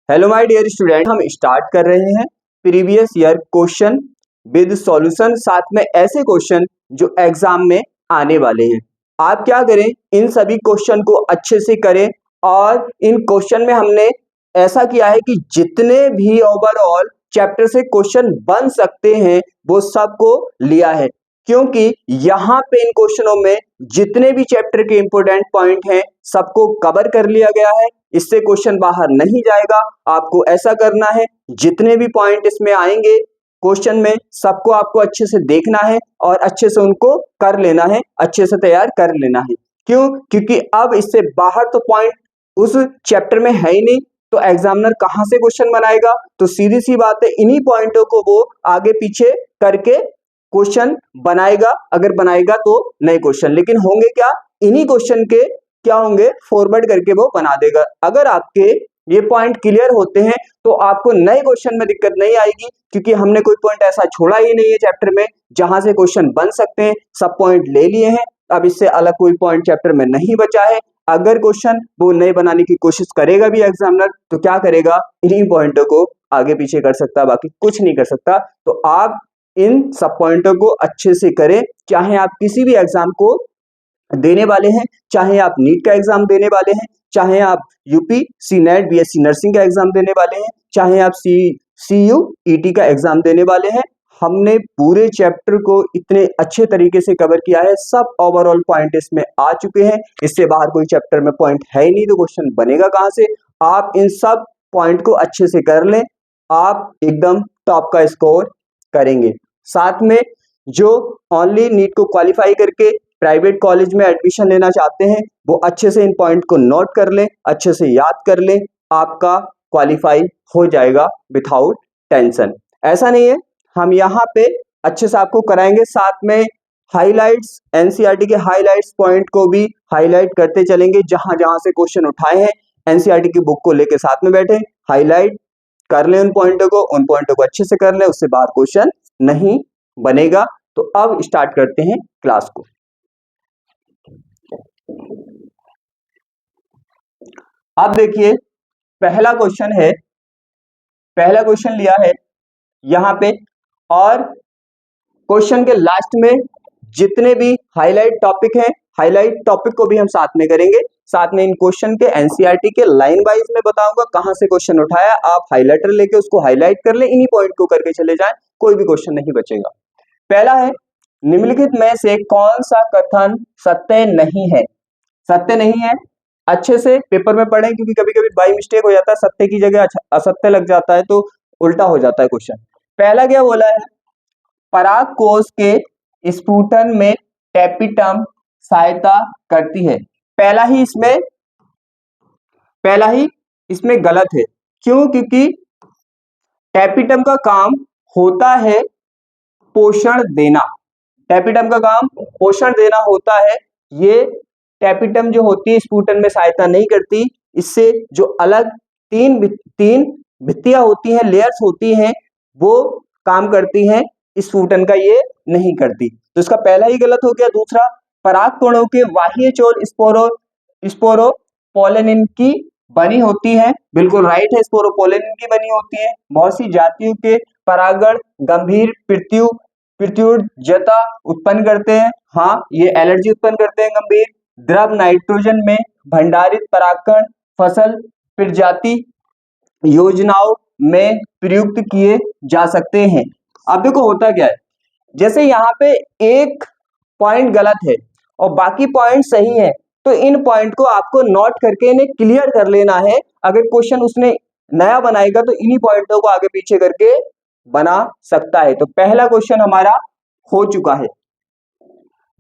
Hello my dear student, हम start कर रहे हैं previous year question with solution, साथ में ऐसे क्वेश्चन जो एग्जाम में आने वाले हैं। आप क्या करें, इन सभी क्वेश्चन को अच्छे से करें और इन क्वेश्चन में हमने ऐसा किया है कि जितने भी ओवरऑल चैप्टर से क्वेश्चन बन सकते हैं वो सबको लिया है, क्योंकि यहाँ पे इन क्वेश्चनों में जितने भी चैप्टर के इंपोर्टेंट पॉइंट हैं सबको कवर कर लिया गया है। इससे क्वेश्चन बाहर नहीं जाएगा। आपको ऐसा करना है, जितने भी पॉइंट इसमें आएंगे क्वेश्चन में सबको आपको अच्छे से देखना है और अच्छे से उनको कर लेना है, अच्छे से तैयार कर लेना है। क्यों? क्योंकि अब इससे बाहर तो पॉइंट उस चैप्टर में है ही नहीं, तो एग्जामिनर कहां से क्वेश्चन बनाएगा? तो सीधी सी बात है, इन्हीं पॉइंटों को वो आगे पीछे करके क्वेश्चन बनाएगा। अगर बनाएगा तो नए क्वेश्चन, लेकिन होंगे क्या, इन्हीं क्वेश्चन के क्या होंगे, फॉरवर्ड करके वो बना देगा। अगर आपके ये पॉइंट क्लियर होते हैं तो आपको नए क्वेश्चन में दिक्कत नहीं आएगी, क्योंकि हमने कोई पॉइंट ऐसा छोड़ा ही नहीं है चैप्टर में जहां से क्वेश्चन बन सकते हैं। सब पॉइंट ले लिए हैं, अब इससे अलग कोई पॉइंट चैप्टर में नहीं बचा है। अगर क्वेश्चन वो नए बनाने की कोशिश करेगा भी एग्जामिनर, तो क्या करेगा, इन्हीं पॉइंटों को आगे पीछे कर सकता, बाकी कुछ नहीं कर सकता। तो आप इन सब पॉइंटों को अच्छे से करें, चाहे आप किसी भी एग्जाम को देने वाले हैं, चाहे आप नीट का एग्जाम देने वाले हैं, चाहे आप यूपी सी नेट बीएससी नर्सिंग का एग्जाम देने वाले हैं, चाहे आप सीयू ईटी का एग्जाम देने वाले हैं। हमने पूरे चैप्टर को इतने अच्छे तरीके से कवर किया है, सब ओवरऑल पॉइंट इसमें आ चुके हैं। इससे बाहर कोई चैप्टर में पॉइंट है ही नहीं, तो क्वेश्चन बनेगा कहां से? आप इन सब पॉइंट को अच्छे से कर लें, आप एकदम टॉप का स्कोर करेंगे। साथ में जो ओनली नीट को क्वालिफाई करके प्राइवेट कॉलेज में एडमिशन लेना चाहते हैं, वो अच्छे से इन पॉइंट को नोट कर लें, अच्छे से याद कर लें, आपका क्वालिफाई हो जाएगा विथआउट टेंशन। ऐसा नहीं है, हम यहाँ पे अच्छे से आपको कराएंगे, साथ में हाइलाइट्स, एनसीईआरटी के हाइलाइट्स पॉइंट को भी हाईलाइट करते चलेंगे। जहां जहां से क्वेश्चन उठाए हैं, एनसीईआरटी की बुक को लेके साथ में बैठे, हाईलाइट कर लें उन पॉइंटों को अच्छे से कर लें, उससे बाहर क्वेश्चन नहीं बनेगा। तो अब स्टार्ट करते हैं क्लास को। अब देखिए, पहला क्वेश्चन लिया है यहां पे, और क्वेश्चन के लास्ट में जितने भी हाईलाइट टॉपिक हैं, हाईलाइट टॉपिक को भी हम साथ में करेंगे। साथ में इन क्वेश्चन के एनसीईआरटी के लाइन वाइज में बताऊंगा कहां से क्वेश्चन उठाया, आप हाईलाइटर लेके उसको हाईलाइट कर ले, इन्हीं पॉइंट को करके चले जाएं, कोई भी क्वेश्चन नहीं बचेगा। पहला है, निम्नलिखित में से कौन सा कथन सत्य नहीं है? सत्य नहीं है, अच्छे से पेपर में पढ़ें, क्योंकि कभी कभी बाई मिस्टेक हो जाता है, सत्य की जगह असत्य लग जाता है तो उल्टा हो जाता है क्वेश्चन। पहला क्या बोला है, पराग कोश के स्फुटन में टैपिटम सहायता करती है। पहला ही इसमें गलत है। क्यों? क्योंकि टैपिटम का काम होता है पोषण देना, टैपिटम का काम पोषण देना होता है। ये टैपिटम जो होती है स्फुटन में सहायता नहीं करती, इससे जो अलग तीन भित्तियां होती हैं, लेयर्स होती हैं, वो काम करती हैं, स्फुटन का ये नहीं करती। तो इसका पहला ही गलत हो गया। दूसरा, परागकणों के बाह्य चोल स्पोरोपोलेनिन की बनी होती है, बिल्कुल राइट है, स्पोरोपोलेनिन की बनी होती है। बहुत सी जातियों के परागण गंभीर प्रत्युजता उत्पन्न करते हैं, हाँ ये एलर्जी उत्पन्न करते हैं गंभीर। द्रव नाइट्रोजन में भंडारित परागकण फसल प्रजाति योजनाओं में प्रयुक्त किए जा सकते हैं। अब देखो होता क्या है, जैसे यहाँ पे एक पॉइंट गलत है और बाकी पॉइंट सही है, तो इन पॉइंट को आपको नोट करके इन्हें क्लियर कर लेना है। अगर क्वेश्चन उसने नया बनाएगा तो इन्हीं पॉइंटों को आगे पीछे करके बना सकता है। तो पहला क्वेश्चन हमारा हो चुका है।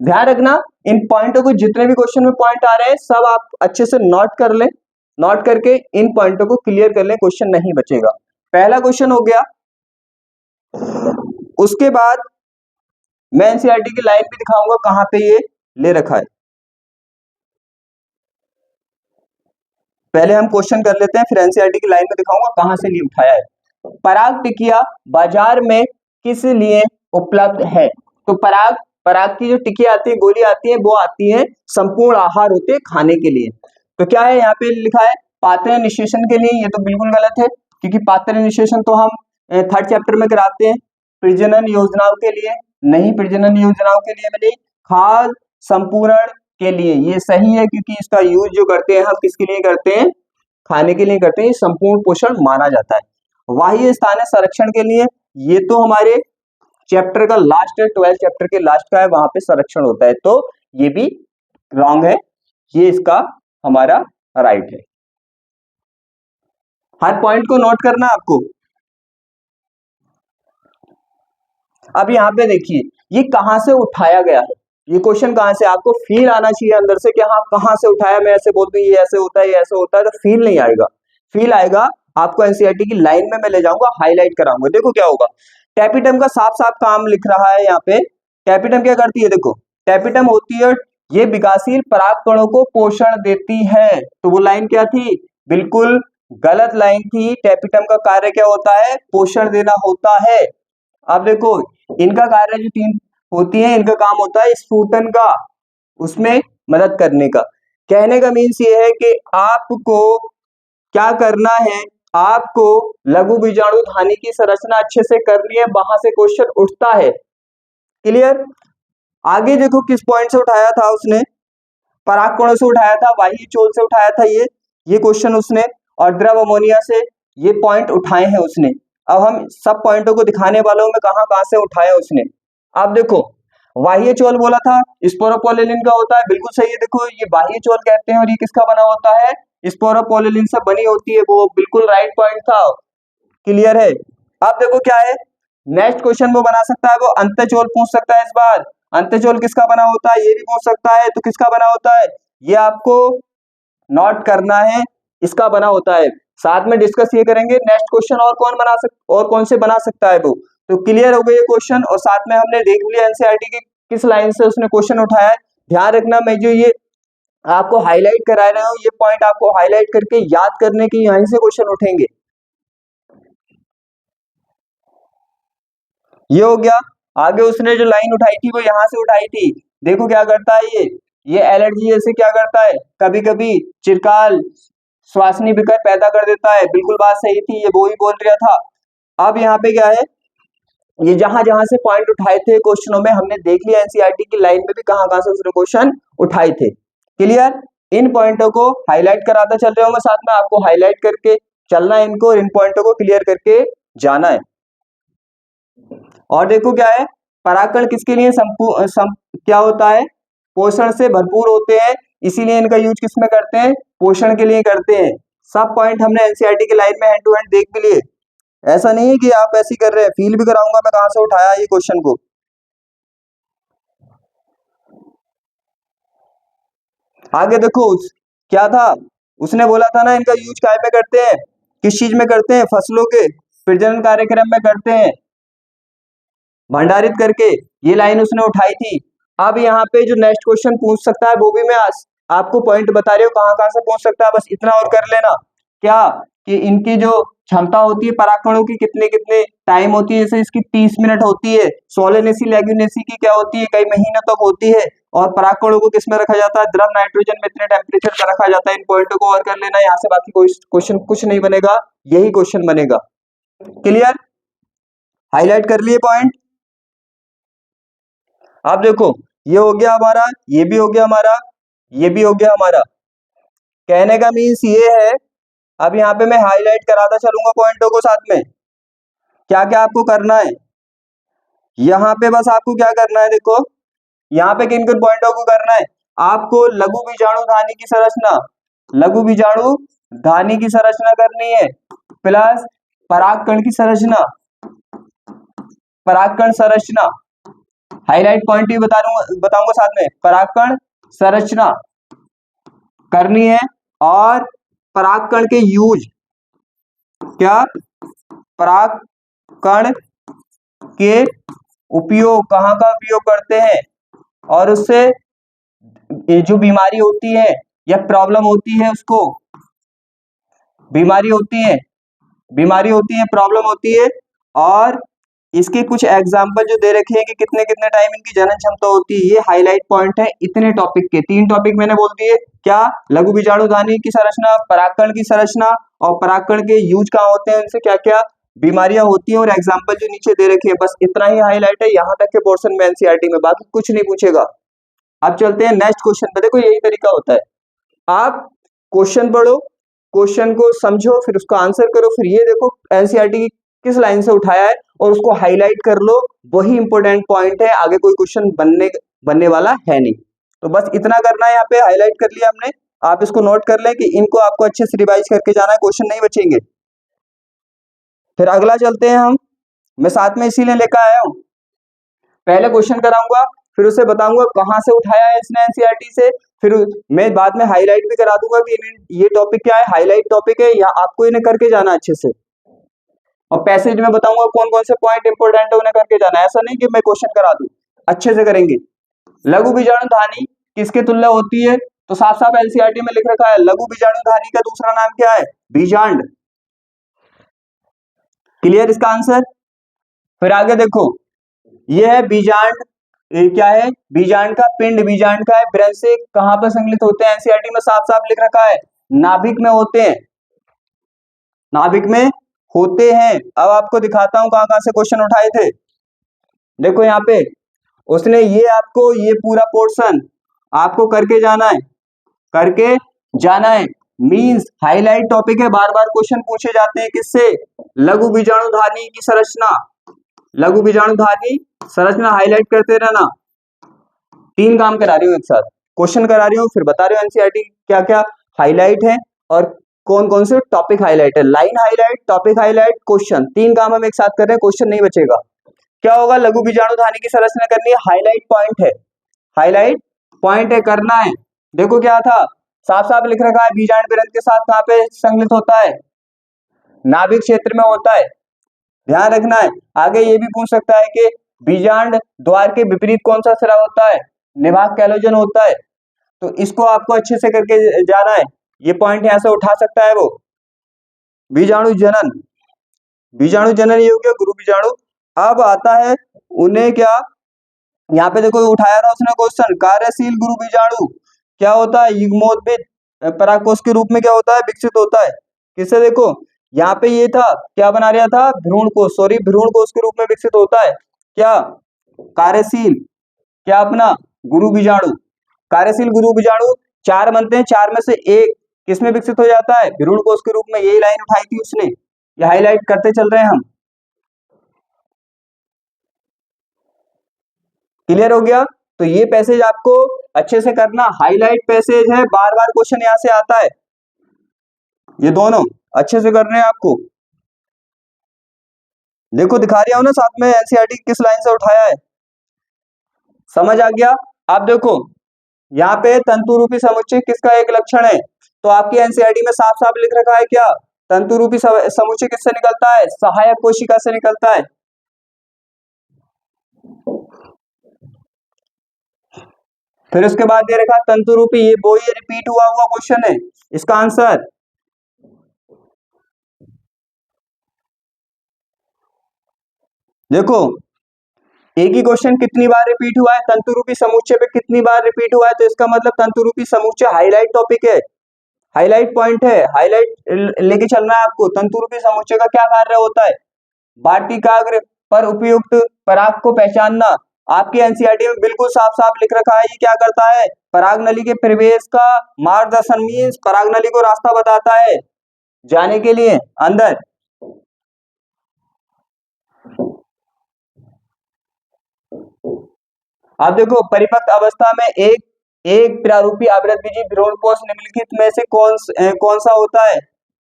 ध्यान रखना, इन पॉइंटों को, जितने भी क्वेश्चन में पॉइंट आ रहे हैं सब आप अच्छे से नोट कर लें, नोट करके इन पॉइंटों को क्लियर कर लें, क्वेश्चन नहीं बचेगा। पहला क्वेश्चन हो गया। उसके बाद मैं एनसीईआरटी की लाइन भी दिखाऊंगा कहां पे ये ले रखा है। पहले हम क्वेश्चन कर लेते हैं, फिर एनसीईआरटी की लाइन में दिखाऊंगा कहां से लिए उठाया है। पराग टिकिया बाजार में किस लिए उपलब्ध है? तो पराग की जो टिकिया आती है, गोली आती है, वो आती है संपूर्ण आहार होते हैं खाने के लिए। तो क्या है यहाँ पे लिखा है, पात्र निषेचन के लिए ये तो बिल्कुल गलत है, क्योंकि पात्र निषेचन तो हम 3rd चैप्टर में कराते हैं। प्रजनन योजनाओं के लिए नहीं, प्रजनन योजनाओं के लिए नहीं, खाद्य संपूरण के लिए ये सही है, क्योंकि इसका यूज जो करते हैं हम किसके लिए करते हैं, खाने के लिए करते हैं, संपूर्ण पोषण माना जाता है। बाह्य स्थानीय संरक्षण के लिए ये तो हमारे चैप्टर का लास्ट है, 12th चैप्टर के लास्ट का है, वहां पे संरक्षण होता है, तो ये भी रॉन्ग है, ये इसका हमारा राइट है। हर पॉइंट को नोट करना आपको। अब यहाँ पे देखिए ये कहां से उठाया गया है, ये क्वेश्चन कहां से, आपको फील आना चाहिए अंदर से कि हाँ कहां से उठाया, मैं ऐसे बोल दूं ये ऐसे होता है, ये ऐसे होता है, तो फील नहीं आएगा। फील आएगा आपको एनसीईआरटी की लाइन में मैं ले जाऊंगा, हाईलाइट कराऊंगा। देखो क्या होगा, टैपिटम का साफ साफ काम लिख रहा है यहाँ पे। टैपिटम क्या करती है, देखो टैपिटम होती है, ये विकासशील परागकणों को पोषण देती है। तो वो लाइन क्या थी, बिल्कुल गलत लाइन थी। टैपिटम का कार्य क्या होता है, पोषण देना होता है। अब देखो इनका कार्य जो 3 होती है, इनका काम होता है स्फुटन का, उसमें मदद करने का। कहने का मीन्स ये है कि आपको क्या करना है, आपको लघु बीजाणु धानी की संरचना अच्छे से करनी है, वहां से क्वेश्चन उठता है। क्लियर। आगे देखो किस पॉइंट से उठाया था उसने, परागकणों से उठाया था, बाह्य चोल से उठाया था ये क्वेश्चन उसने, और द्रव अमोनिया से ये पॉइंट उठाए हैं उसने। अब हम सब पॉइंटों को दिखाने वालों में कहां से उठाया उसने। अब देखो बाह्य चोल बोला था, स्पोरोपोलिन का होता है, बिल्कुल सही है। देखो ये बाह्य चोल कहते हैं, और ये किसका बना होता है, स्पोरोपोलिन से बनी होती है, वो बिल्कुल राइट पॉइंट था। क्लियर है। अब देखो क्या है, नेक्स्ट क्वेश्चन वो बना सकता है, वो अंतःचोल पूछ सकता है इस बार। अंतःचोल किसका बना होता है, ये भी पूछ सकता है, तो किसका बना होता है, ये आपको नोट करना है, इसका बना होता है। साथ में डिस्कस ये करेंगे नेक्स्ट क्वेश्चन और कौन से बना सकता है वो। तो क्लियर हो गए ये क्वेश्चन, और साथ में हमने देख लिया एनसीईआरटी की किस लाइन से उसने क्वेश्चन उठाया है। ध्यान रखना, मैं जो ये आपको हाईलाइट करा रहा हूं, ये पॉइंट आपको हाईलाइट करके याद करने की, यहीं से क्वेश्चन उठेंगे। ये हो गया। आगे उसने जो लाइन उठाई थी वो यहां से उठाई थी। देखो क्या करता है ये एलर्जी जैसे क्या करता है, कभी कभी चिरकाल श्वासनी विकार पैदा कर देता है। बिल्कुल बात सही थी, ये वो ही बोल रहा था। अब यहाँ पे क्या है, ये जहां जहां से पॉइंट उठाए थे क्वेश्चनों में, हमने देख लिया एनसीईआरटी की लाइन में भी कहां से उसने क्वेश्चन उठाए थे। क्लियर। इन पॉइंटों को हाईलाइट कराता चल रहा हूं मैं, साथ में आपको हाईलाइट करके चलना है इनको, इन पॉइंटों को क्लियर करके जाना है। और देखो क्या है, परागकण किसके लिए क्या होता है, पोषण से भरपूर होते हैं, इसीलिए इनका यूज किसमें करते हैं, पोषण के लिए करते हैं। सब पॉइंट हमने एनसीईआरटी की लाइन में हैंड टू हैंड देख भी लिए। ऐसा नहीं है कि आप ऐसे ही कर रहे हैं, फील भी कराऊंगा मैं कहां से उठाया ये क्वेश्चन को। आगे देखो क्या था, उसने बोला था ना इनका यूज काय में करते हैं, किस चीज में करते हैं, फसलों के प्रजनन कार्यक्रम में करते हैं, भंडारित करके। ये लाइन उसने उठाई थी। अब यहाँ पे जो नेक्स्ट क्वेश्चन पूछ सकता है, वो भी मैं आपको पॉइंट बता रही हूँ कहां से पूछ सकता है, बस इतना और कर लेना क्या, कि इनकी जो क्षमता होती है परागकणों की कितने कितने टाइम होती है, जैसे इसकी 30 मिनट होती है, सोलेनेसी लेग्यूनेसी की क्या होती है, कई महीनों तक होती है। और परागकणों को किसमें रखा जाता है, द्रव नाइट्रोजन में इतने टेम्परेचर पर रखा जाता है। इन पॉइंटों को और कर लेना, यहाँ से बाकी कोई क्वेश्चन कुछ नहीं बनेगा, यही क्वेश्चन बनेगा। क्लियर। हाईलाइट कर लिए पॉइंट। अब देखो ये हो गया हमारा, ये भी हो गया हमारा, ये भी हो गया हमारा। कहने का मीन्स ये है, अब यहाँ पे मैं हाईलाइट कराता चलूंगा पॉइंटों को साथ में। क्या क्या आपको करना है, यहाँ पे बस आपको क्या करना है, देखो यहाँ पे किन किन पॉइंटों को करना है, आपको लघु बीजाणु धानी की संरचना, लघु बीजाणु धानी की संरचना करनी है, प्लस परागकण की संरचना, परागकण संरचना, हाईलाइट पॉइंट भी बताऊंगा साथ में, परागकण संरचना करनी है। और परागकण के यूज, क्या परागकण के उपयोग, कहाँ का उपयोग करते हैं, और उससे जो बीमारी होती है या प्रॉब्लम होती है, उसको बीमारी होती है, प्रॉब्लम होती है, और इसके कुछ एग्जाम्पल जो दे रखे हैं कि कितने कितने टाइम इनकी जनन क्षमता होती है, ये हाईलाइट पॉइंट है इतने टॉपिक के। 3 टॉपिक मैंने बोल दिए, क्या? लघु बीजाणुधानी की संरचना, परागकण की संरचना और परागकण के यूज कहाँ होते हैं, उनसे क्या क्या बीमारियां होती हैं, और एग्जाम्पल जो नीचे दे रखे हैं। बस इतना ही हाईलाइट है यहाँ तक के पोर्शन में एनसीईआरटी में, बाकी कुछ नहीं पूछेगा। अब चलते हैं नेक्स्ट क्वेश्चन पे। देखो यही तरीका होता है, आप क्वेश्चन पढ़ो, क्वेश्चन को समझो, फिर उसका आंसर करो, फिर ये देखो एनसीईआरटी किस लाइन से उठाया है और उसको हाईलाइट कर लो, वही इंपॉर्टेंट पॉइंट है, आगे कोई क्वेश्चन बनने वाला है नहीं। तो बस इतना करना है, यहाँ पे हाईलाइट कर लिया हमने। आप इसको नोट कर लें कि इनको आपको अच्छे से रिवाइज करके जाना है, क्वेश्चन नहीं बचेंगे। फिर अगला चलते हैं हम, मैं साथ में इसीलिए लेकर आया हूं, पहले क्वेश्चन कराऊंगा, फिर उसे बताऊंगा कहां से उठाया है इसने एनसीईआरटी से, फिर मैं बाद में हाईलाइट भी करा दूंगा कि ये टॉपिक क्या है, हाईलाइट टॉपिक है, या आपको इन्हें करके जाना अच्छे से। और पैसेज में बताऊंगा कौन कौन से पॉइंट इंपोर्टेंट है, उन्हें करके जाना। ऐसा नहीं कि मैं क्वेश्चन करा दूं, अच्छे से करेंगे। लघु बीजाणुधानी किसके तुल्य होती है, तो साफ साफ एनसीईआरटी में लिख रखा है, लघु बीजाणुधानी का दूसरा नाम क्या है, बीजांड। क्लियर इसका आंसर। फिर आगे देखो, ये है बीजांड, ये क्या है, बीजांड का पिंड, बीजांड का है ब्रंश से कहां पर संकलित होते हैं, एनसीईआरटी में साफ साफ लिख रखा है, नाभिक में होते हैं, नाभिक में होते हैं। अब आपको दिखाता हूं कहां कहां से क्वेश्चन उठाए थे। देखो यहाँ पे उसने ये आपको ये पूरा पोर्शन आपको करके जाना है, करके जाना है, मींस हाईलाइट टॉपिक है, बार बार क्वेश्चन पूछे जाते हैं किससे, लघु बीजाणुधानी की संरचना, लघु बीजाणुधानी संरचना हाईलाइट करते रहना। 3 काम करा रही हूँ एक साथ, क्वेश्चन करा रही हूँ, फिर बता रही हूँ एनसीईआरटी क्या क्या हाईलाइट है और कौन कौन से टॉपिक हाईलाइट है, line highlight, topic highlight, question, 3 काम हम एक साथ कर रहे हैं, क्वेश्चन नहीं बचेगा। क्या होगा, लघु बीजाणुधानी की संरचना करनी है, हाईलाइट पॉइंट है, हाईलाइट पॉइंट है, करना है। देखो क्या था, साफ साफ लिख रखा है, बीजांड ग्रंथ के साथ कहां पे संकलित होता है, नाभिक क्षेत्र में होता है, ध्यान रखना है। आगे ये भी पूछ सकता है कि बीजांड द्वार के विपरीत कौन सा सिरा होता है, निवाहक कैलोजन होता है, तो इसको आपको अच्छे से करके जाना है, ये पॉइंट यहां से उठा सकता है वो। बीजाणु जनन, बीजाणु जनन ये हो गया गुरु बीजाणु। अब आता है उन्हें क्या, यहाँ पे देखो उठाया था उसने क्वेश्चन, कार्यशील गुरु बीजाणु क्या होता है, युग्मोद्भिद परागकोश के रूप में क्या होता है, विकसित होता है। किससे, देखो यहाँ पे ये था, क्या बना रहा था, भ्रूण कोश, सॉरी भ्रूण कोश के रूप में विकसित होता है, क्या, कार्यशील, क्या अपना गुरु बीजाणु, कार्यशील गुरु बीजाणु 4 बनते हैं, 4 में से एक किसमें विकसित हो जाता है, भ्रूण कोश के रूप में। यही लाइन उठाई थी उसने, ये हाईलाइट करते चल रहे हैं हम। क्लियर हो गया, तो ये पैसेज आपको अच्छे से करना, हाईलाइट पैसेज है, बार बार क्वेश्चन यहां से आता है, ये दोनों अच्छे से करने हैं आपको। देखो दिखा रहा हूं ना साथ में एनसीईआरटी किस लाइन से उठाया है, समझ आ गया। आप देखो यहाँ पे तंतु रूपी समुच्चय किसका एक लक्षण है, तो आपकी एनसीईआरटी में साफ साफ लिख रखा है क्या, तंतु रूपी समुच्चय किससे निकलता है, सहायक कोशिका से निकलता है। फिर उसके बाद दे रखा तंतु रूपी, ये वो ये रिपीट हुआ हुआ क्वेश्चन है, इसका आंसर देखो, एक ही क्वेश्चन कितनी बार रिपीट हुआ है, तंतु रूपी समुच्चय पे कितनी बार रिपीट हुआ है, तो इसका मतलब तंतु रूपी समुच्चय हाईलाइट टॉपिक है, हाईलाइट पॉइंट है, हाईलाइट लेके चलना है आपको। तंतु रूपी समुच्चय का क्या कार्य होता है, वाटिकाग्र पर उपयुक्त पराग को पहचानना। आपके एनसीईआरटी में बिल्कुल साफ साफ लिख रखा है, ये क्या करता है, पराग नली के प्रवेश का मार्गदर्शन, मीन्स पराग नली को रास्ता बताता है जाने के लिए अंदर। आप देखो परिपक्व अवस्था में एक प्रारूपी आवृतबीजी भ्रूणपोष निम्नलिखित में से कौन सा होता है,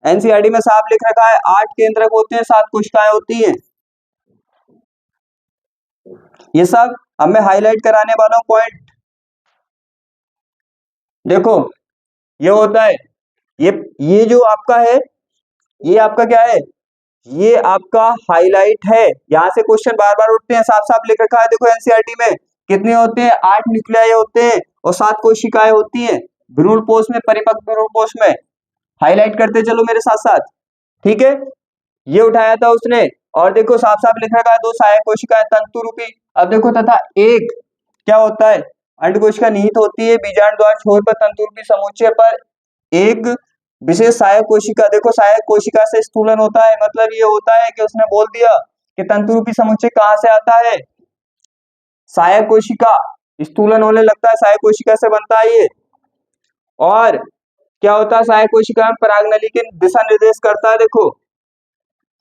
एनसीईआरटी में साफ लिख रखा है, 8 केंद्रक होते हैं, 7 कोशिकाएं होती हैं। ये सब अब मैं हाईलाइट कराने वाला हूं पॉइंट। देखो ये होता है, ये जो आपका है, ये आपका क्या है, ये आपका हाईलाइट है, यहां से क्वेश्चन बार बार उठते हैं, साफ साफ लिख रखा है। देखो एनसीईआरटी में कितने होते हैं, 8 न्यूक्लियाई होते हैं और 7 कोशिकाएं होती हैं भ्रूणपोष में, परिपक्व भ्रूणपोष में। हाईलाइट करते चलो मेरे साथ साथ, ठीक है। ये उठाया था उसने और देखो साफ साफ लिख रखा है दो सहायक कोशिकाएं तंतु रूपी। अब देखो तथा एक क्या होता है, अंड कोशिका निहित होती है बीजांड द्वार छोर पर तंतु रूपी समुच्चय पर एक विशेष सहायक कोशिका। देखो सहायक कोशिका से स्थूलन होता है, मतलब ये होता है कि उसने बोल दिया कि तंतु रूपी समुच्चय कहां से आता है, सहायक कोशिका। स्थूलन होने लगता है, सहायक कोशिका से बनता है ये। और क्या होता है, सहायक कोशिका में परागनली के दिशा निर्देश करता है। देखो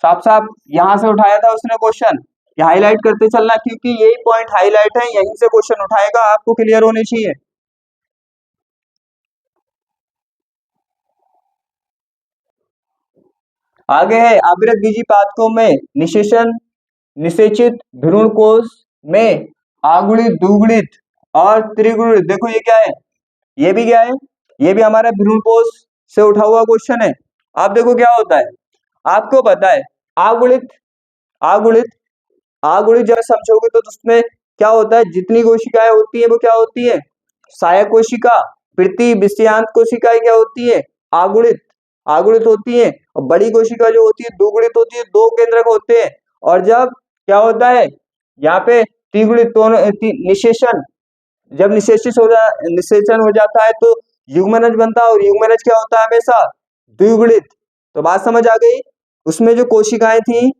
साफ साफ यहां से उठाया था उसने क्वेश्चन, ये हाईलाइट करते चलना क्योंकि यही पॉइंट हाईलाइट है, यहीं से क्वेश्चन उठाएगा, आपको क्लियर होने चाहिए। आगे है आवृत बीजी पादकों में निषेचन, निषेचित भ्रूण कोश में आगुणित, द्विगुणित और त्रिगुणित। देखो ये क्या है, ये भी क्या है, ये भी हमारा भ्रूण कोश से उठा हुआ क्वेश्चन है। आप देखो क्या होता है, आपको पता है आगुणित, आगुणित, आगुणित जब समझोगे तो उसमें क्या होता है, जितनी कोशिकाएं होती है वो क्या होती है, सहायक कोशिका। प्रति विषयांत कोशिकाएं क्या होती है, आगुणित, आगुणित होती है। और बड़ी कोशिका जो होती है द्विगुणित होती है, दो केंद्रक होते हैं। और जब क्या होता है यहाँ पे त्रिगुणित, दोनों निषेचन, जब निषेचन हो जाता है तो युग्मनज बनता है, और युग्मनज क्या होता है हमेशा द्विगुणित। तो बात समझ आ गई, उसमें जो कोशिकाएं थी,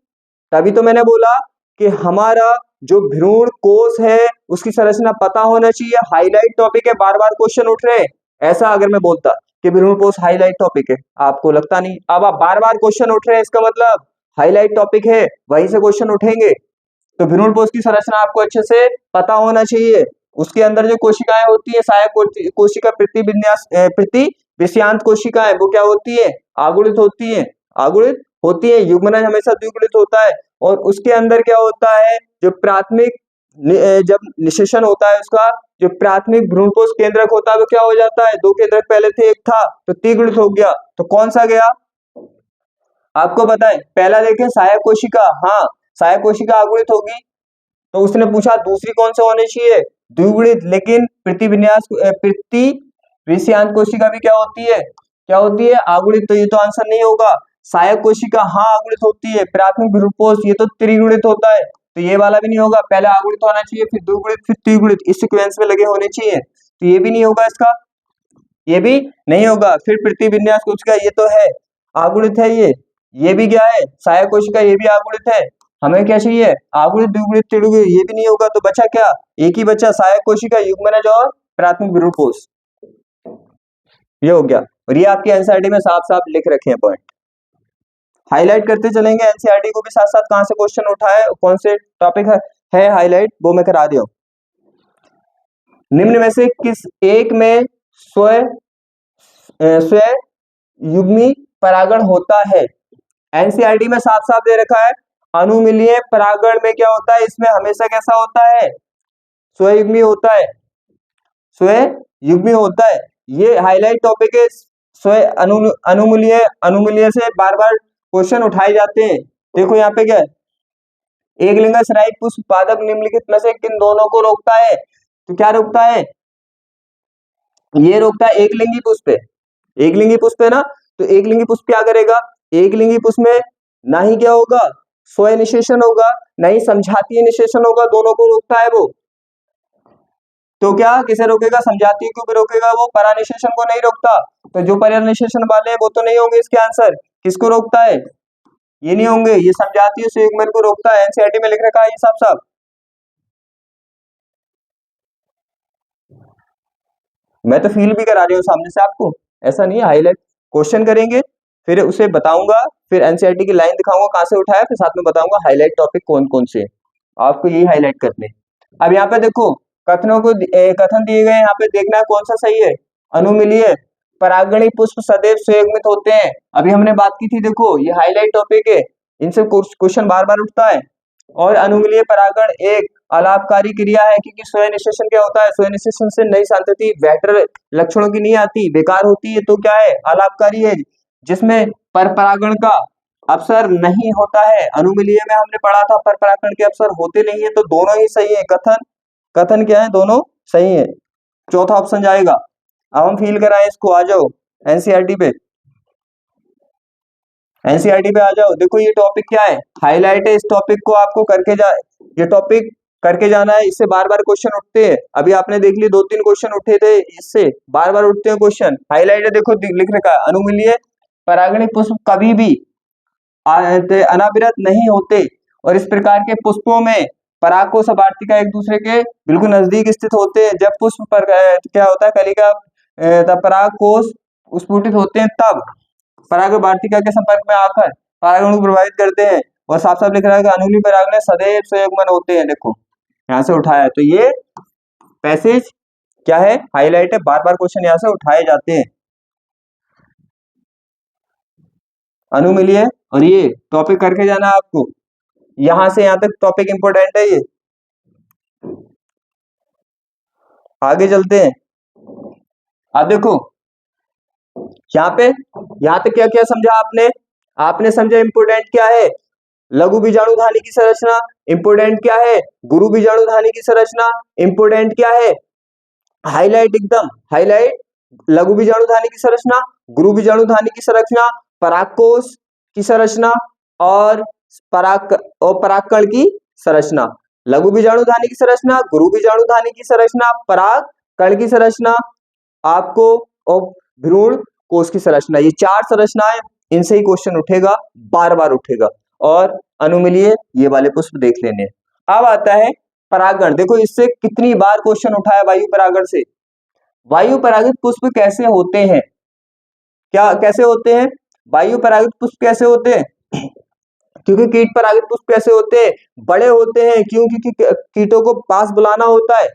तभी तो मैंने बोला कि हमारा जो भ्रूण कोश है उसकी संरचना पता होना चाहिए। हाईलाइट टॉपिक है, बार बार क्वेश्चन उठ रहे हैं। ऐसा अगर मैं बोलता कि भ्रूण कोश हाईलाइट टॉपिक है, आपको लगता नहीं। अब आप बार बार क्वेश्चन उठ रहे हैं, इसका मतलब हाईलाइट टॉपिक है, वहीं से क्वेश्चन उठेंगे। तो भ्रूण कोश की संरचना आपको अच्छे से पता होना चाहिए। उसके अंदर जो कोशिकाएं होती है सहायक कोशिका प्रति विषयांत कोशिकाएं, वो क्या होती है, आगुणित होती है, आगुणित होती है। युग्मनज हमेशा द्विगुणित होता है। और उसके अंदर क्या होता है, जो प्राथमिक जब निषेचन होता है उसका जो प्राथमिक भ्रूणपोष केंद्रक होता है वो क्या हो जाता है, दो केंद्रक पहले थे, एक था तो त्रिगुणित हो गया। तो कौन सा गया, आपको पता है। पहला देखें सहायक कोशिका, हाँ सहायक कोशिका आगुणित होगी। तो उसने पूछा दूसरी कौन से होनी चाहिए, द्विगुणित। लेकिन प्रति विषयांत कोशिका भी क्या होती है, क्या होती है, आगुणित। तो ये तो आंसर नहीं होगा। सहायक कोशिका हाँ आगुणित होती है, प्राथमिक भ्रूणपोष ये तो त्रिगुणित होता है, तो ये वाला भी नहीं होगा। पहले आगुणित होना चाहिए, फिर द्विगुणित, फिर त्रिगुणित, इस सीक्वेंस में लगे होने चाहिए। तो ये भी नहीं होगा, इसका ये भी नहीं होगा। फिर प्रतिविन्यास कोशिका ये तो है आगुणित है, ये भी क्या है, सहायक कोशिका, ये भी आगुणित है। हमें क्या चाहिए, आगुणित, द्विगुणित, त्रिगुणित, ये भी नहीं होगा। तो बचा क्या, एक ही बचा, सहायक कोशिका, युग्मनज और प्राथमिक भ्रूणपोष, ये हो गया। और ये आपके एनसीईआरटी में साफ साफ लिख रखे हैं पॉइंट, हाईलाइट करते चलेंगे। एनसीईआरटी को भी साथ साथ कहां से क्वेश्चन उठा है, कौन से टॉपिक है हाईलाइट, वो मैं करा दिया हूं। निम्न में से किस एक में स्व युग्मी परागण होता है। एनसीईआरटी में साफ साफ दे रखा है, अनुमिलीय परागण में क्या होता है, इसमें हमेशा कैसा होता है, स्वयुग्मी होता है, स्वयुग्मी होता है। ये हाईलाइट टॉपिक है। स्व अनुमूल्य, अनुमूल्य से बार बार क्वेश्चन उठाए जाते हैं। देखो यहाँ पे क्या है, एक लिंगा सराई पुष्प पादप निम्नलिखित में से किन दोनों को रोकता है। तो क्या रोकता है, ये रोकता है एक लिंगी पुष्प है, एक लिंगी पुष्प है ना। तो एक लिंगी पुष्प क्या करेगा, एक लिंगी पुष्प में ना ही क्या होगा, स्वयं निषेचन होगा, ना ही समझातीय निषेचन होगा, दोनों को रोकता है वो। तो क्या किसे रोकेगा, समझातीय को भी रोकेगा, वो परानिषेचन को नहीं रोकता। तो जो परानिषेचन वाले हैं वो तो नहीं होंगे इसके आंसर। किसको रोकता है, ये नहीं होंगे, ये समझातीय संयुग्मन को रोकता है। एनसीईआरटी में लिख रखा है ये साफ साफ। मैं तो फील भी करा रही हूँ सामने से आपको, ऐसा नहीं है। हाईलाइट क्वेश्चन करेंगे, फिर उसे बताऊंगा, फिर एनसीईआरटी की लाइन दिखाऊंगा कहां से उठाया, फिर साथ में बताऊंगा हाईलाइट टॉपिक कौन कौन से, आपको यही हाईलाइट करने। अब यहाँ पे देखो कथनों को कथन दिए गए, यहाँ पे देखना है कौन सा सही है। अनुमिलीय परागणी पुष्प सदैव स्वयुग्मित होते हैं, अभी हमने बात की थी। देखो ये हाईलाइट टॉपिक है, इनसे क्वेश्चन बार बार उठता है। और अनुमिलीय परागण एक अलाभकारी क्रिया है, क्योंकि स्वयं निषेचन क्या होता है, स्वयं निषेचन से नई संतति वेक्टर लक्षणों की नहीं आती, बेकार होती है। तो क्या है, अलाभकारी है, जिसमें पर परागण का अवसर नहीं होता है। अनुमिलीय में हमने पढ़ा था पर परागण के अवसर होते नहीं है, तो दोनों ही सही है। कथन, कथन क्या है, दोनों सही है, चौथा ऑप्शन जाएगा। अब हम फील कराएं इसको, आ जाओ एनसीईआरटी पे। एनसीईआरटी पे आ जाओ। देखो ये टॉपिक क्या है, हाईलाइट है, इस टॉपिक को आपको ये टॉपिक करके जाना है। इससे बार बार क्वेश्चन उठते हैं। अभी आपने देख ली 2-3 क्वेश्चन उठे थे, इससे बार बार उठते हैं क्वेश्चन। हाईलाइट है, देखो लिख रखा है, अनुमीलिय परागणिक पुष्प कभी भी अनावृत नहीं होते और इस प्रकार के पुष्पों में पराग कोश और वार्तिका एक दूसरे के बिल्कुल नजदीक स्थित होते हैं। जब पुष्प पर क्या होता है, कलिका तब पराग कोश स्फुटित होते हैं, तब पराग और वार्तिका के संपर्क में आकर परागण को प्रभावित करते हैं। और साफ साफ लिख रहा है कि अनुलीय परागण सदैव संयुग्मन होते हैं। देखो यहाँ से उठाया, तो ये पैसेज क्या है, हाईलाइट है, बार बार क्वेश्चन यहाँ से उठाए जाते हैं। अनुमीलिय, और ये टॉपिक करके जाना आपको, यहां से यहां तक टॉपिक इंपॉर्टेंट है ये। आगे चलते हैं। अब देखो यहाँ तक क्या क्या समझा आपने? आपने समझा इंपोर्टेंट क्या है, लघु बीजाणुधानी की संरचना। इंपोर्टेंट क्या है, गुरु बीजाणुधानी की संरचना। इंपोर्टेंट क्या है, हाईलाइट, एकदम हाईलाइट, लघु बीजाणुधानी की संरचना, गुरु बीजाणुधानी की संरचना, परागकोश की संरचना और परागकण की संरचना। लघु बीजाणुधानी की संरचना, गुरु बीजाणुधानी की संरचना, पराग कण की संरचना आपको, और भ्रूण कोश की संरचना। ये 4 संरचनाएं, इनसे ही क्वेश्चन उठेगा, बार बार उठेगा। और अनुमीलिय ये वाले पुष्प देख लेने। अब आता है परागण। देखो इससे कितनी बार क्वेश्चन उठा है वायु परागण से। वायु परागित पुष्प कैसे होते हैं, क्या कैसे होते हैं वायु परागित पुष्प कैसे होते हैं? क्योंकि कीट परागित पुष्प कैसे होते हैं, बड़े होते हैं। क्यों? क्योंकि कीटों को पास बुलाना होता है,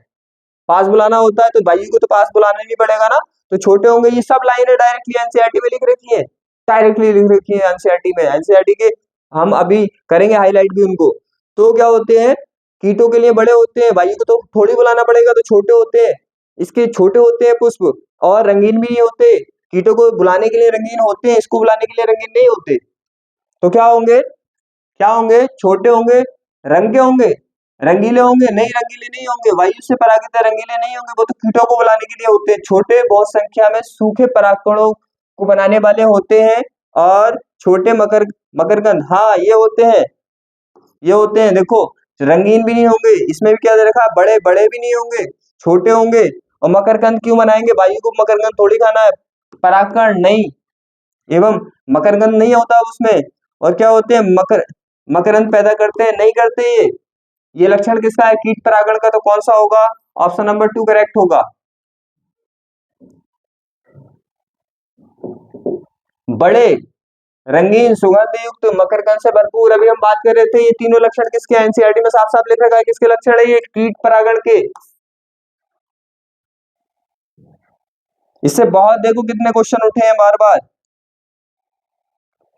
पास बुलाना होता है, तो वायु को तो पास बुलाना नहीं पड़ेगा ना, तो छोटे होंगे। ये सब लाइनें डायरेक्टली एनसीईआरटी में लिख रखी है, डायरेक्टली लिख रखी है एनसीईआरटी में। एनसीईआरटी के हम अभी करेंगे हाईलाइट भी उनको। तो क्या होते हैं, कीटों के लिए बड़े होते हैं, वायु को तो थोड़ी बुलाना पड़ेगा, तो छोटे होते हैं। इसके छोटे होते हैं पुष्प, और रंगीन भी नहीं होते। कीटों को बुलाने के लिए रंगीन होते हैं, इसको बुलाने के लिए रंगीन नहीं होते। तो क्या होंगे, क्या होंगे, छोटे होंगे, रंग के होंगे, रंगीले होंगे, नहीं रंगीले नहीं होंगे। वायु से परागित रंगीले नहीं होंगे, वो तो कीटों को बुलाने के लिए होते हैं। छोटे, बहुत संख्या में सूखे परागकणों को बनाने वाले होते हैं। और छोटे मकरकंद, हाँ ये होते हैं, ये होते हैं। देखो रंगीन भी नहीं होंगे, इसमें भी क्या दे रखा है, बड़े बड़े भी नहीं होंगे, छोटे होंगे। और मकरकंद क्यों बनाएंगे, वायु को मकरकंद थोड़ी खाना है, परागकण नहीं, एवं मकरकंद नहीं होता उसमें। और क्या होते हैं, मकरंद पैदा करते हैं, नहीं करते ये लक्षण किसका है, कीट परागण का। तो कौन सा होगा, ऑप्शन नंबर 2 करेक्ट होगा। बड़े, रंगीन, सुगंध युक्त, मकरकंद से भरपूर। अभी हम बात कर रहे थे, ये तीनों लक्षण किसके, एनसीईआरटी में साफ साफ लिख रखा है किसके लक्षण है, ये कीट परागण के। इससे बहुत देखो कितने क्वेश्चन उठे हैं बार बार।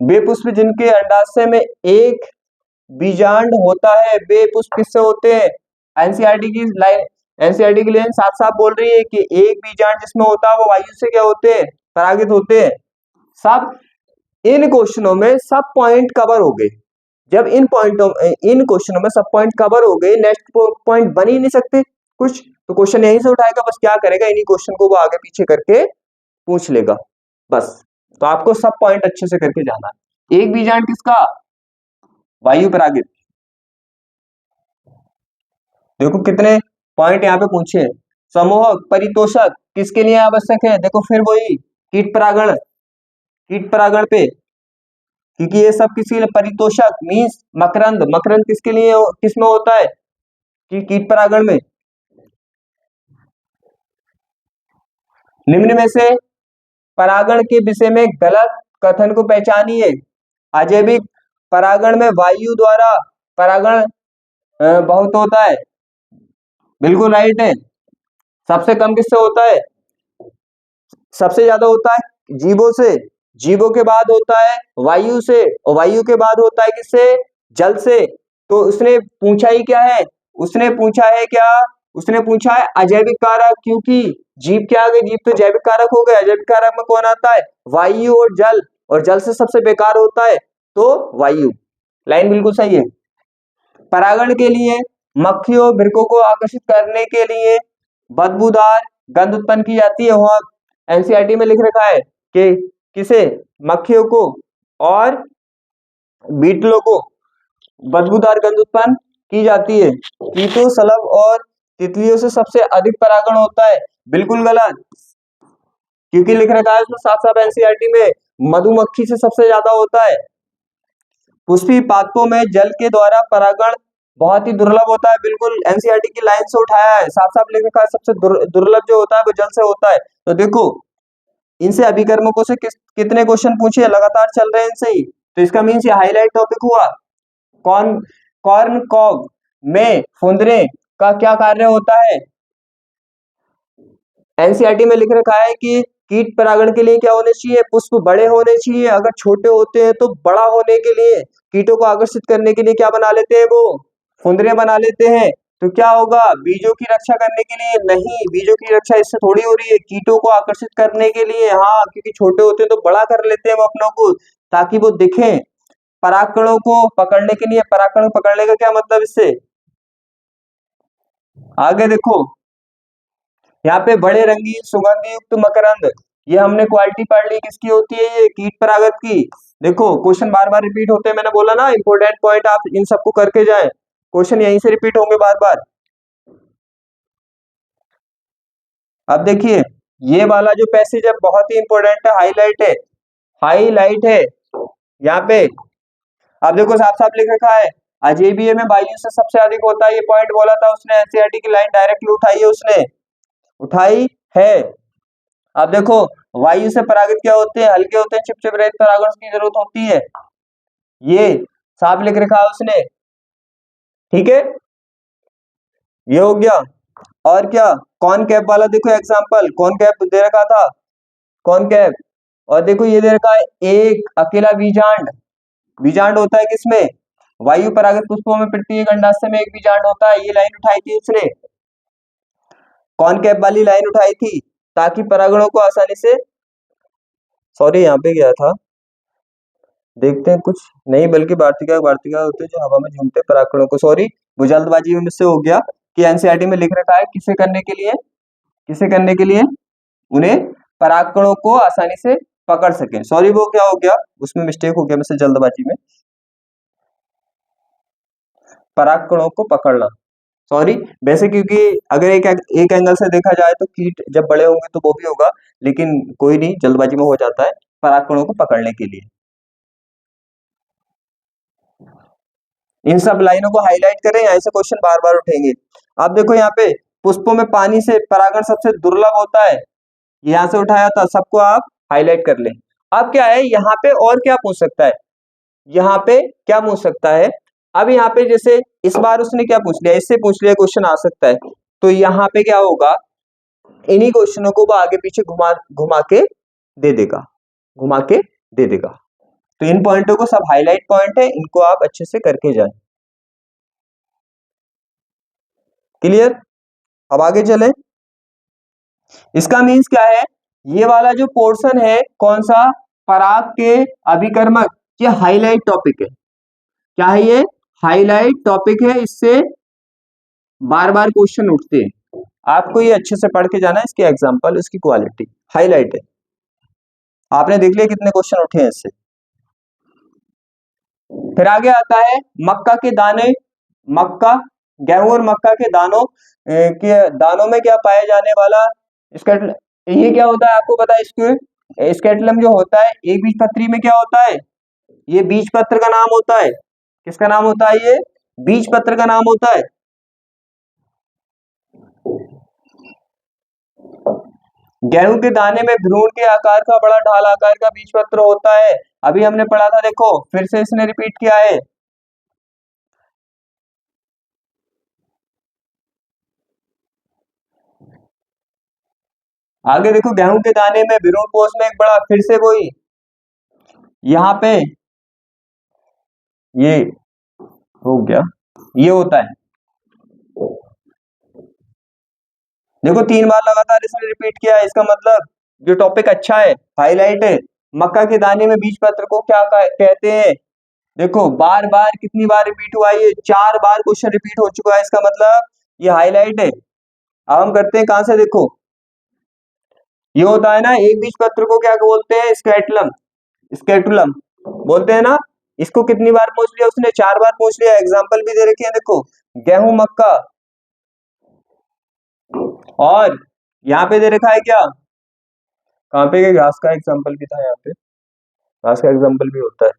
वे पुष्प जिनके अंडाशय में एक बीजांड होता है, वे पुष्प किससे होते हैं? एनसीईआरटी की लाइन, एनसीईआरटी की लाइन साफ साफ बोल रही है कि एक बीजांड जिसमें होता है वो वायु से क्या होते हैं, परागित होते हैं। सब इन क्वेश्चनों में सब पॉइंट कवर हो गए। जब इन क्वेश्चनों में सब पॉइंट कवर हो गए, नेक्स्ट पॉइंट बन ही नहीं सकते कुछ, तो क्वेश्चन यहीं से उठाएगा। बस क्या करेगा, इन्हीं क्वेश्चन को वो आगे पीछे करके पूछ लेगा बस। तो आपको सब पॉइंट अच्छे से करके जाना है। एक बीजांड किसका, वायु परागित। देखो कितने पॉइंट यहाँ पे पूछे। समूहक, परितोषक किसके लिए आवश्यक है, देखो फिर वही कीट परागण, कीट परागण पे, क्योंकि ये सब किसके लिए, परितोषक मीन्स मकरंद, मकरंद किसके लिए, किसमें होता है, कि कीट परागण में। निम्न में से परागण के विषय में गलत कथन को पहचानिए। अजैविक परागण में वायु द्वारा परागण बहुत होता है, बिल्कुल राइट है। सबसे कम किससे होता है, सबसे ज्यादा होता है जीवों से, जीवों के बाद होता है वायु से, और वायु के बाद होता है किससे, जल से। तो उसने पूछा ही क्या है, उसने पूछा है क्या, उसने पूछा है अजैविक कारक, क्योंकि जीव क्या आ गए, जीव तो जैविक कारक हो गए। अजैविक कारक में कौन आता है, वायु और जल से सबसे बेकार होता है तो वायु। लाइन बिल्कुल सही है। परागण के लिए मक्खियों भिरकों को आकर्षित करने के लिए बदबूदार गंध उत्पन्न की जाती है। वहां एनसीईआरटी में लिख रखा है कि किसे, मक्खियों को और बीटलों को बदबूदार गंध उत्पन्न की जाती है। कीटों, शलभ और तितलियों से सबसे अधिक परागण होता है। बिल्कुल गलत, क्योंकि लिख रखा है उसमें साफ साफ एनसीईआरटी में मधुमक्खी से सबसे ज्यादा होता है। पुष्पी पादपों में जल के द्वारा परागण बहुत ही दुर्लभ होता है। बिल्कुल एनसीईआरटी की लाइन से उठाया है, साफ साफ लिख रखा है सबसे दुर्लभ जो होता है वो जल से होता है। तो देखो इनसे अभिकर्मकों से कितने क्वेश्चन पूछे लगातार चल रहे हैं इनसे ही, तो इसका मीन्स ये हाईलाइट टॉपिक हुआ। कॉर्न कॉर्न कॉग में फुंदरे का क्या कार्य होता है? एनसीईआरटी में लिख रखा है कि कीट परागण के लिए क्या होने चाहिए? पुष्प बड़े होने चाहिए, अगर छोटे होते हैं तो बड़ा होने के लिए कीटों को आकर्षित करने के लिए क्या बना लेते हैं? वो फुंदरे बना लेते हैं। तो क्या होगा? बीजों की रक्षा करने के लिए नहीं, बीजों की रक्षा इससे थोड़ी हो रही है, कीटों को आकर्षित करने के लिए। हाँ, क्योंकि छोटे होते हैं तो बड़ा कर लेते हैं वो अपनों को, ताकि वो दिखें। परागकणों को पकड़ने के लिए, परागकण पकड़ने का क्या मतलब इससे? आगे देखो यहाँ पे बड़े रंगीन सुगंध युक्त मकरंद, ये हमने क्वालिटी पढ़ ली, किसकी होती है? ये कीट परागत की। देखो क्वेश्चन बार बार रिपीट होते हैं, मैंने बोला ना इंपॉर्टेंट पॉइंट आप इन सबको करके जाएं, क्वेश्चन यहीं से रिपीट होंगे बार बार। अब देखिए ये वाला जो पैसेज है बहुत ही इंपॉर्टेंट है, हाईलाइट है, हाईलाइट है यहाँ पे। अब देखो साफ साफ लिख रखा है अजेबीए में वायु से सबसे अधिक होता है, ये पॉइंट बोला था उसने, एनसीईआरटी की लाइन डायरेक्टली उठाई है उसने, उठाई है। अब देखो वायु से परागित क्या होते हैं? हल्के होते हैं, चिपचिप रहित परागण की जरूरत होती है, ये साफ लिख रखा है उसने। ठीक है, ये हो गया। और क्या? कौन कैप वाला देखो एग्जांपल, कौन कैप दे रखा था, कौन कैप। और देखो ये दे रखा है एक अकेला बीजांड, बीजांड होता है किसमें? वायु परागित पुष्पों में प्रत्येक अंडाशय में एक बीजांड होता है, ये लाइन उठाई थी उसने, कौन कैप वाली लाइन उठाई थी, ताकि परागणों को आसानी से, सॉरी यहाँ पे गया था, देखते हैं कुछ नहीं, बल्कि वार्तिका वार्तिका होते हैं जो हवा में झूमते परागकणों को, सॉरी वो जल्दबाजी में मुझसे हो गया कि एनसीईआरटी में लिख रखा है किसे करने के लिए, किसे करने के लिए? उन्हें परागकणों को आसानी से पकड़ सके, सॉरी वो क्या हो गया, उसमें मिस्टेक हो गया मुझसे जल्दबाजी में, परागकणों को पकड़ना, सॉरी। वैसे क्योंकि अगर एक एंगल से देखा जाए तो कीट जब बड़े होंगे तो वो भी होगा, लेकिन कोई नहीं, जल्दबाजी में हो जाता है, परागकणों को पकड़ने के लिए। इन सब लाइनों को हाईलाइट करें, यहाँ से क्वेश्चन बार बार उठेंगे। अब देखो यहाँ पे पुष्पों में पानी से परागण सबसे दुर्लभ होता है, यहाँ से उठाया था, सबको आप हाईलाइट कर लें। अब क्या है यहाँ पे, और क्या पूछ सकता है यहाँ पे, क्या पूछ सकता है? अब यहाँ पे जैसे इस बार उसने क्या पूछ लिया, इससे पूछ लिया क्वेश्चन आ सकता है, तो यहाँ पे क्या होगा, इन्हीं क्वेश्चनों को वो आगे पीछे घुमा घुमा के दे देगा, घुमा के दे देगा। तो इन पॉइंटों को सब हाईलाइट पॉइंट है, इनको आप अच्छे से करके जाए। क्लियर? अब आगे चले, इसका मीन्स क्या है, ये वाला जो पोर्शन है कौन सा, पराग के अभिकर्मक, ये हाईलाइट टॉपिक है। क्या है ये? हाईलाइट टॉपिक है, इससे बार बार क्वेश्चन उठते हैं, आपको ये अच्छे से पढ़ के जाना है, इसके एग्जांपल, इसकी क्वालिटी हाईलाइट है। आपने देख लिया कितने क्वेश्चन उठे हैं इससे। फिर आगे आता है मक्का के दाने, मक्का, गेहूं और मक्का के दानों के दानों में क्या पाया जाने वाला स्केटल, ये क्या होता है आपको पता है? इसके स्केटलम जो होता है एक बीजपत्री में क्या होता है? ये बीज पत्र का नाम होता है, किसका नाम होता है? ये बीज पत्र का नाम होता है। गेहूं के दाने में भ्रूण के आकार का बड़ा ढाल आकार का बीज पत्र होता है, अभी हमने पढ़ा था, देखो फिर से इसने रिपीट किया है। आगे देखो गेहूं के दाने में भ्रूण कोष में एक बड़ा, फिर से वही यहाँ पे ये हो गया, ये होता है। देखो 3 बार लगातार इसने रिपीट किया है, इसका मतलब जो टॉपिक अच्छा है, हाईलाइट है। मक्का के दाने में बीज पत्र को क्या कहते हैं? देखो बार बार कितनी बार रिपीट हुआ, ये 4 बार क्वेश्चन रिपीट हो चुका है, इसका मतलब ये हाईलाइट है। अब हम करते हैं कहां से, देखो ये होता है ना, एक बीज पत्र को क्या बोलते हैं? स्केटुलम, स्केटुलम बोलते हैं ना, इसको कितनी बार पूछ लिया उसने, 4 बार पूछ लिया। एग्जाम्पल भी दे रखे हैं, देखो गेहूं, मक्का, और यहाँ पे दे रखा है क्या, कहाँ पे, घास का एग्जाम्पल भी था, यहाँ पे घास का एग्जाम्पल भी होता है।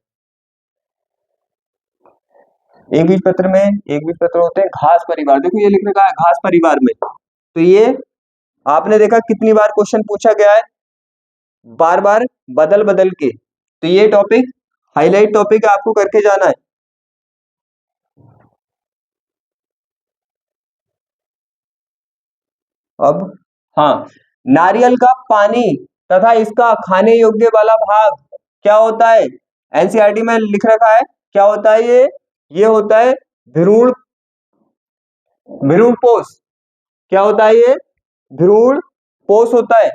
एक बीज पत्र में, एक बीज पत्र होते हैं घास परिवार, देखो ये लिख रखा है घास परिवार में। तो ये आपने देखा कितनी बार क्वेश्चन पूछा गया है, बार बार बदल बदल के। तो ये टॉपिक हाईलाइट टॉपिक आपको करके जाना है। अब हाँ, नारियल का पानी तथा इसका खाने योग्य वाला भाग क्या होता है, एनसीईआरटी में लिख रखा है, क्या होता है ये होता है भ्रूण, भ्रूण पोष। क्या होता है ये, भ्रूण पोष होता है।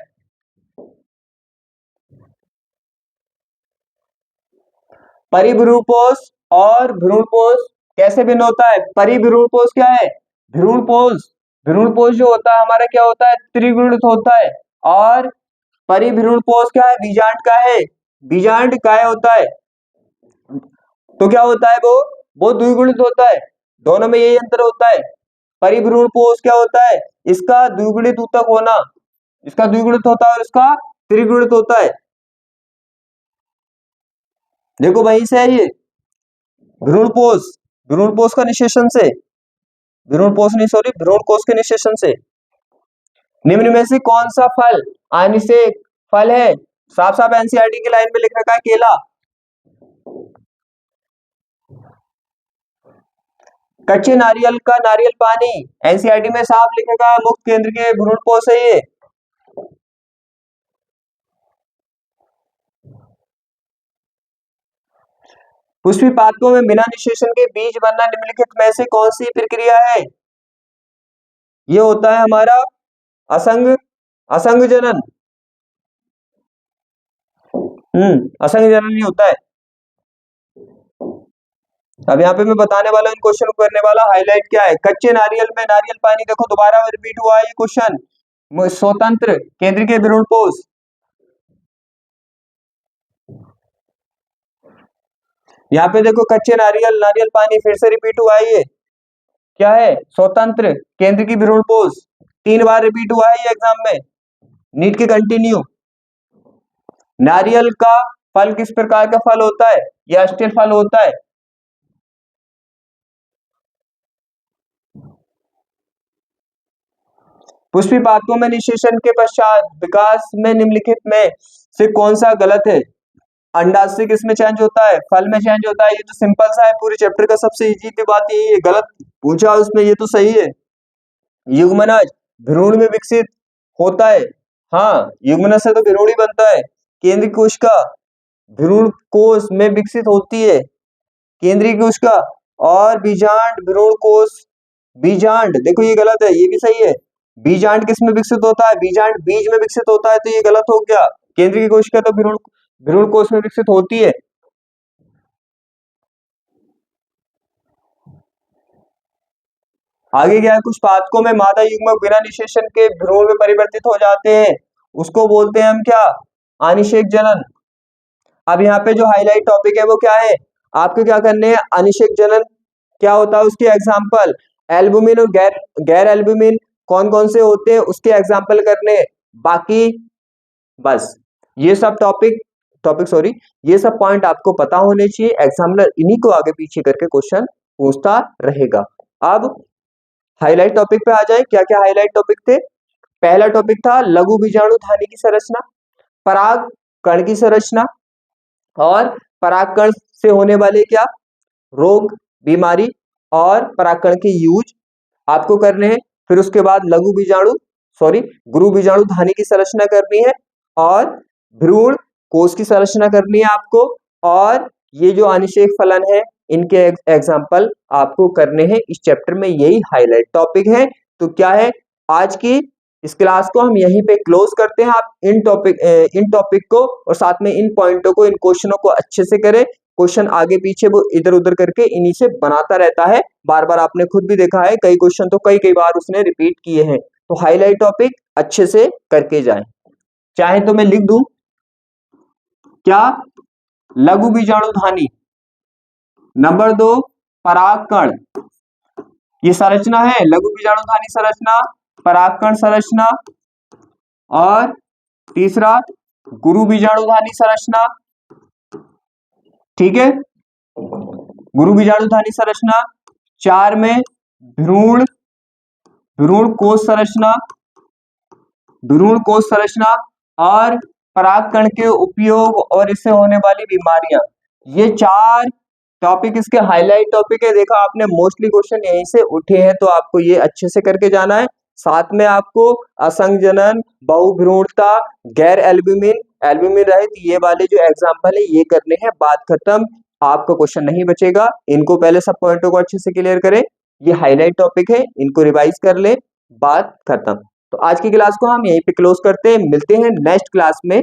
परिभ्रूणपोष और भ्रूणपोष कैसे भिन्न होता है, परिभ्रूणपोष क्या है, भ्रूणपोष, भ्रूणपोष जो होता है हमारा क्या होता है, त्रिगुणित होता है। और परिभ्रूणपोष क्या है, बीजांड का है, बीजांड काय होता है। तो क्या होता है वो द्विगुणित होता है, दोनों में यही अंतर होता है। परिभ्रूणपोष क्या होता है, इसका द्विगुणित ऊतक होना, इसका द्विगुणित होता है और इसका त्रिगुणित होता है। देखो वहीं से है ये भ्रूणपोष, भ्रूणपोष का निषेचन से, भ्रूणपोष नहीं सॉरी भ्रूणकोष के निषेचन से। निम्न में से कौन सा फल अनिषेक फल है, साफ साफ एनसीईआरटी की लाइन में लिख रखा है केला। कच्चे नारियल का नारियल पानी, एनसीईआरटी में साफ लिख रखा है मुक्त केंद्र के भ्रूणपोष है ये। पुष्पी पातकों में बिना निषेचन के बीज बनना निम्नलिखित में से कौन सी प्रक्रिया है, ये होता है हमारा असंग, असंग जनन। असंग जनन ही होता है। अब यहाँ पे मैं बताने वाला इन क्वेश्चन को करने वाला हाईलाइट क्या है, कच्चे नारियल में नारियल पानी, देखो दोबारा रिपीट हुआ है ये क्वेश्चन, स्वतंत्र केंद्र के भ्रूणपोष। यहाँ पे देखो कच्चे नारियल, नारियल पानी, फिर से रिपीट हुआ है ये क्या है, स्वतंत्र केंद्र की भ्रूणपोष। 3 बार रिपीट हुआ है ये एग्जाम में, नीट के कंटिन्यू। नारियल का फल किस प्रकार का फल होता है, यह अष्टल फल होता है। पुष्पी पातकों में निषेचन के पश्चात विकास में निम्नलिखित में से कौन सा गलत है, अंडाशय किसमें चेंज होता है, फल में चेंज होता है। ये तो सिंपल सा है, पूरे चैप्टर का सबसे इजी बात यही है, गलत पूछा उसमें ये तो सही है। युग्मनज भ्रूण में विकसित होता है, हाँ युग्मनज से तो भ्रूण ही बनता है। केंद्रीय कोशिका भ्रूण कोश में विकसित होती है, केंद्रीय कोशिका। और बीजांड भ्रूण कोश, बीजांड देखो ये गलत है, ये भी सही है। बीजांड किस में विकसित होता है, बीजांड बीज में विकसित होता है, तो ये गलत हो गया। केंद्रीय कोशिका तो भ्रूण, भ्रूण कोश में विकसित होती है। आगे क्या है, कुछ पातकों में मादा युग्मक बिना निषेचन के भ्रूण में परिवर्तित हो जाते हैं, उसको बोलते हैं हम क्या, अनिषेक जनन। अब यहाँ पे जो हाईलाइट टॉपिक है वो क्या है, आपको क्या करने हैं, अनिषेक जनन क्या होता है उसके एग्जाम्पल, एल्बुमिन और गैर गैर एल्बुमिन कौन कौन से होते हैं उसके एग्जाम्पल करने। बाकी बस ये सब टॉपिक सॉरी ये सब पॉइंट आपको पता होने चाहिए, एग्जामिनर इन्हीं को आगे पीछे करके क्वेश्चन पूछता रहेगा। अब हाईलाइट टॉपिक पे आ जाए, क्या क्या हाईलाइट टॉपिक थे। पहला टॉपिक था लघु बीजाणु धानी की संरचना, पराग कण की संरचना, और परागकण से होने वाले क्या रोग, बीमारी, और परागकण के यूज आपको करने हैं। फिर उसके बाद लघु बीजाणु सॉरी गुरु बीजाणु धानी की संरचना करनी है, और भ्रूण कोश की संरचना करनी है आपको, और ये जो अनिषेक फलन है इनके एग्जाम्पल आपको करने हैं इस चैप्टर में, यही हाईलाइट टॉपिक है। तो क्या है, आज की इस क्लास को हम यहीं पे क्लोज करते हैं। आप इन टॉपिक को और साथ में इन पॉइंटों को, इन क्वेश्चनों को अच्छे से करें। क्वेश्चन आगे पीछे वो इधर उधर करके इन्हीं से बनाता रहता है, बार बार आपने खुद भी देखा है, कई क्वेश्चन तो कई बार उसने रिपीट किए हैं। तो हाईलाइट टॉपिक अच्छे से करके जाएं। चाहे तो मैं लिख दूं क्या, लघु बीजाणु धानी, नंबर 2 परागकण, ये संरचना है लघु बीजाणुधानी संरचना, परागकण संरचना। और तीसरा गुरु बीजाणुधानी संरचना, ठीक है, गुरु बीजाणुधानी संरचना। 4 में भ्रूण कोश संरचना, भ्रूण कोश संरचना और परागकण के उपयोग और इससे होने वाली बीमारियां। ये 4 टॉपिक इसके हाईलाइट टॉपिक है। देखा आपने, मोस्टली क्वेश्चन यहीं से उठे हैं, तो आपको ये अच्छे से करके जाना है। साथ में आपको असंजनन, बहुभ्रूणता, गैर एल्ब्यूमिन, एल्ब्यूमिन रहित, ये वाले जो एग्जाम्पल है ये करने हैं। बात खत्म, आपका क्वेश्चन नहीं बचेगा। इनको पहले सब पॉइंटों को अच्छे से क्लियर करें, ये हाईलाइट टॉपिक है, इनको रिवाइज कर ले, बात खत्म। तो आज की क्लास को हम यहीं पे क्लोज करते हैं, मिलते हैं नेक्स्ट क्लास में।